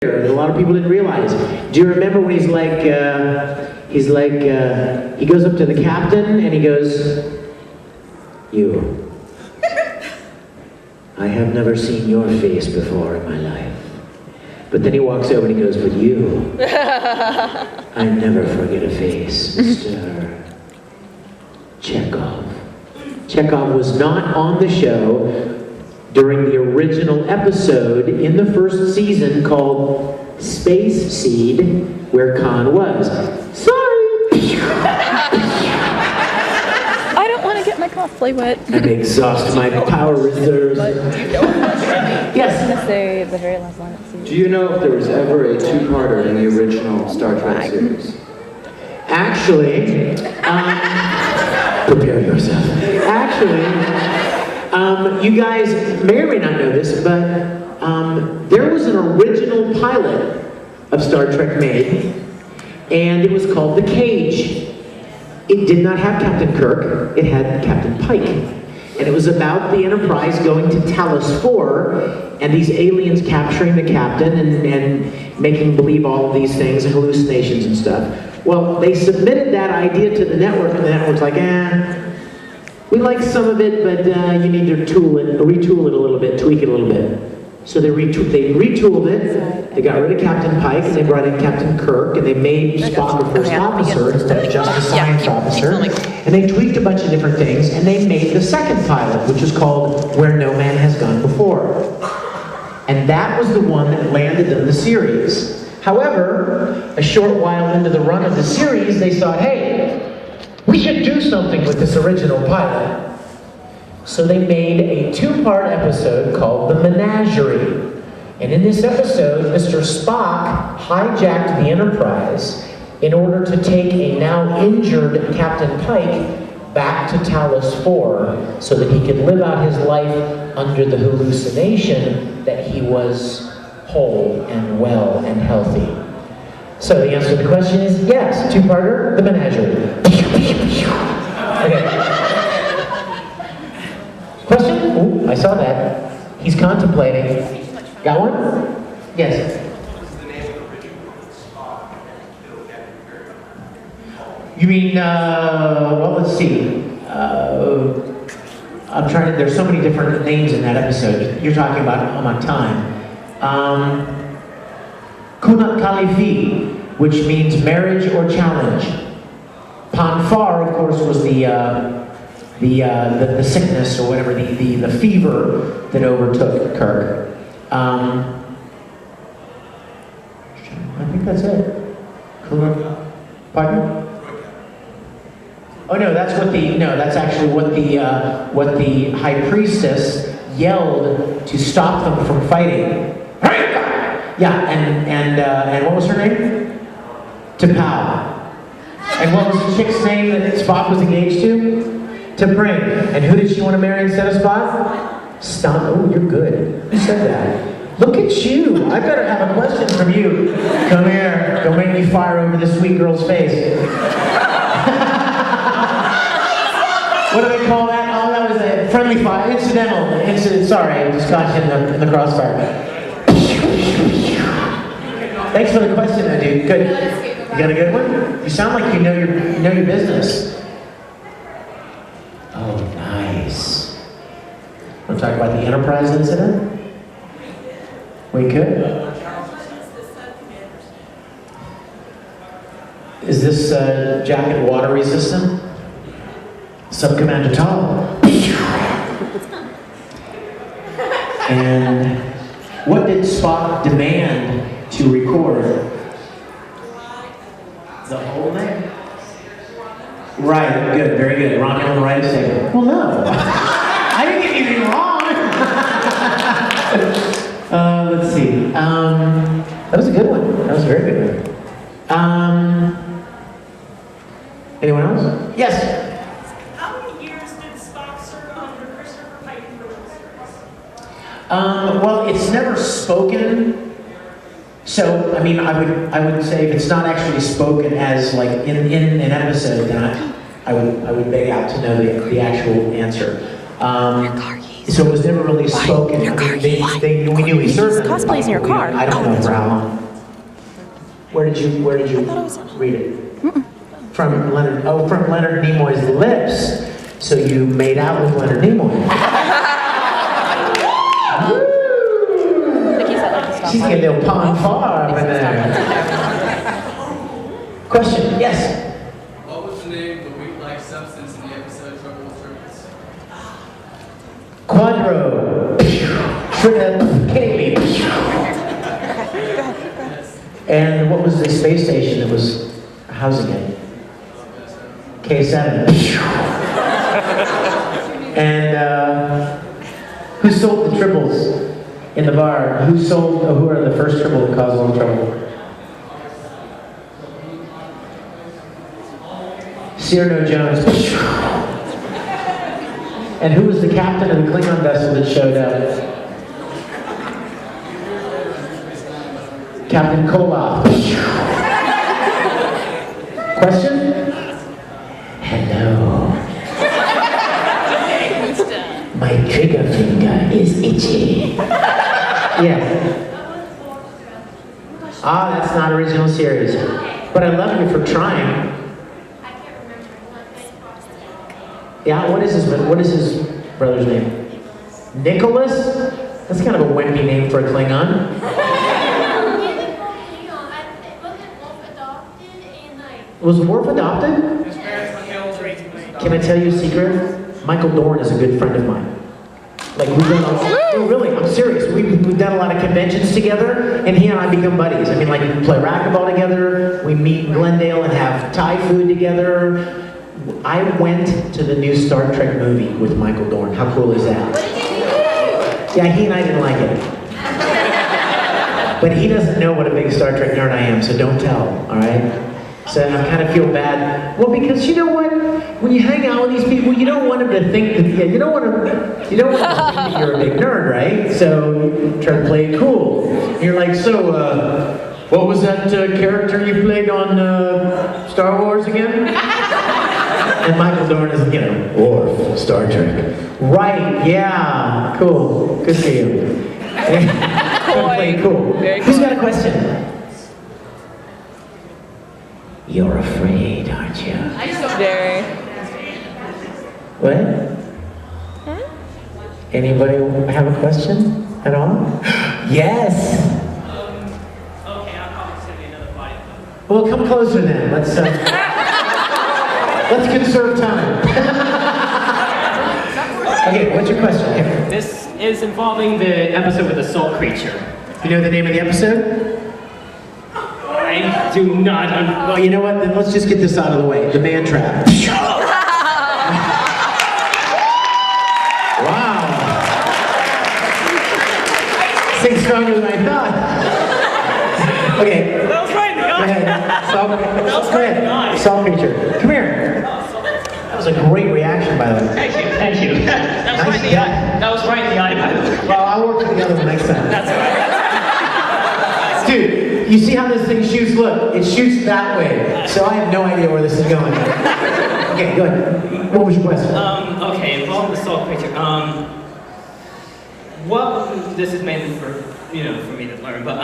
that a lot of people didn't realize. Do you remember when he goes up to the captain and he goes, "You, I have never seen your face before in my life." But then he walks over and he goes, "But you, I never forget a face, Mr. Chekhov." Chekhov was not on the show during the original episode in the first season called Space Seed, where Khan was. Sorry! I don't want to get my cosplay wet. And exhaust my power reserves. Yes? I was going to say the very last line. Do you know if there was ever a two-parter in the original Star Trek series? Actually, prepare yourself. Actually, you guys may or may not know this, but there was an original pilot of Star Trek made, and it was called The Cage. It did not have Captain Kirk, it had Captain Pike. And it was about the Enterprise going to Talos 4, and these aliens capturing the captain and making believe all of these things, and hallucinations and stuff. Well, they submitted that idea to the network, and the network's like, we like some of it, but you need to retool it a little bit, tweak it a little bit. So they retooled it, they got rid of Captain Pike, and they brought in Captain Kirk, and they made Spock a first officer instead of just a science officer. And they tweaked a bunch of different things, and they made the second pilot, which is called Where No Man Has Gone Before. And that was the one that landed in the series. However, a short while into the run of the series, they thought, hey, we should do something with this original pilot. So they made a two-part episode called The Menagerie. And in this episode, Mr. Spock hijacked the Enterprise in order to take a now injured Captain Pike back to Talos 4 so that he could live out his life under the hallucination that he was whole and well and healthy. So the answer to the question is yes, two-parter, The Menagerie. Okay. Question? Oh, I saw that. He's contemplating. Got one? Yes. You mean, well, let's see. I'm trying to, there's so many different names in that episode. You're talking about on time. Kunat Khalifi, which means marriage or challenge. Panfar, of course, was the sickness or whatever, the fever that overtook Kirk. I think that's it. Pardon? Oh no, that's actually what the High Priestess yelled to stop them from fighting. Yeah, and what was her name? T'Pau. And what was the chick's name that Spock was engaged to? T'Pring. And who did she want to marry instead of Spock? Stop. Oh, you're good. Who said that? Look at you. I better have a question from you. Come here. Don't make me fire over this sweet girl's face. What do they call that? Oh, that was a friendly fire. Incidental. Incident. Sorry, I just got you in the crossfire. Thanks for the question, though, dude. Good. You got a good one? You sound like you know your business. Oh, nice. Want to talk about the Enterprise incident? We could. Is this jacket water resistant? Sub-Commander Tom. And what did Spock demand to record? The whole thing? Right, good, very good. Ron on the right second. Well, no. I didn't get anything wrong. Let's see. That was a good one. That was a very good one. Anyone else? Yes? How many years did Spock serve under Christopher Pike in the series? Well, it's never spoken. So, I mean, I would say if it's not actually spoken as like in an episode, then I would beg out to know the actual answer. So it was never really spoken. I mean, we knew he served under the Cosplay's in your Bible. car. I don't know for how long. Where did you read it? From Leonard Nimoy's lips. So you made out with Leonard Nimoy. She's getting a little pond far up in there. Question, yes? What was the name of the wheat-like substance in the episode Trouble with Triples? Quadro. Kaylee. And what was the space station that was housing it? K7. And who sold the triples in the bar? Who are the first triple that caused a little trouble? Cyrano Jones. And who was the captain of the Klingon vessel that showed up? Captain Koloff. Question? Hello. My trigger finger is itchy. Yes. Ah, that's not original series. But I love you for trying. Yeah, what is his brother's name? Nicholas? That's kind of a wimpy name for a Klingon. Was Worf adopted? His parents were killed, raised by a Can I tell you a secret? Michael Dorn is a good friend of mine. Like we've done, no, really, I'm serious. We've done a lot of conventions together, and he and I become buddies. I mean, like we play racquetball together. We meet in Glendale and have Thai food together. I went to the new Star Trek movie with Michael Dorn. How cool is that? What did you do? Yeah, he and I didn't like it. But he doesn't know what a big Star Trek nerd I am, so don't tell, all right? So I kind of feel bad. Well, because you know what? When you hang out with these people, you don't want them to think that, you don't want them to think that you're a big nerd, right? So you try to play it cool. And you're like, so, what was that character you played on Star Wars again? And Michael Dorn is, Worf, Star Trek. Right, yeah, cool. Good for you. Play cool. Who's got a question? You're afraid, aren't you? Very. What? Anybody have a question at all? Yes. Okay, I'll probably send you another body. Well, come closer then. Let's conserve time. Okay, what's your question? This is involving the episode with the salt creature. You know the name of the episode? I do not. Well, you know what? Then let's just get this out of the way. The man trap. Wow. Things stronger than I thought. Okay. That was right in the Go eye. ahead. Salt creature. Come here. That was a great reaction, by the way. Thank you. Thank you. That was right in the eye. That was right in the eye, by the way. Well, I'll work for the other one next time. That's all right. Dude, you see how this thing shoots? Look, it shoots that way. So I have no idea where this is going. Okay, go ahead. What was your question? Okay, involving the salt creature. This is mainly for for me to learn, but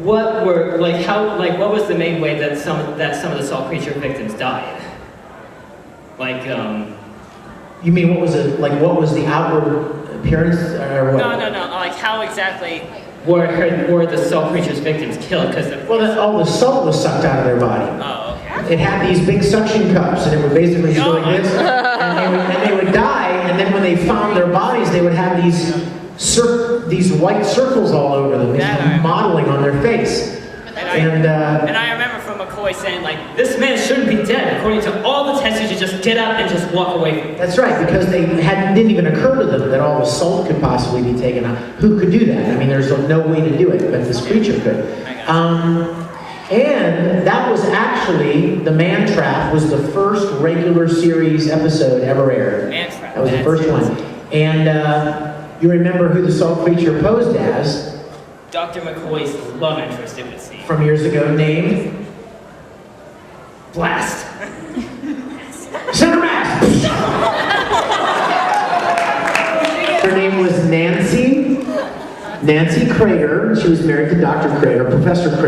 what was the main way that some of the salt creature victims died? You mean what was it? Like what was the outward appearance or what? No. Like how exactly were the salt creature's victims killed? Because All the salt was sucked out of their body. Oh, okay. It had these big suction cups, and it would basically go like this, and they would die. And then when they found their bodies, they would have these white circles all over them, modeling on their face. And I remember from McCoy saying, this man shouldn't be dead. According to all the tests, you should just get up and just walk away from him. That's right, because didn't even occur to them that all the salt could possibly be taken out. Who could do that? I mean, there's no way to do it, but this creature could. And that was actually, The Man Trap was the first regular series episode ever aired. Man Trap. That was the first one. And you remember who the salt creature posed as? Dr. McCoy's love interest, it would seem. From years ago, named Blast. Center Mass! Her name was Nancy Crater. She was married to Dr. Crater, Professor Crater.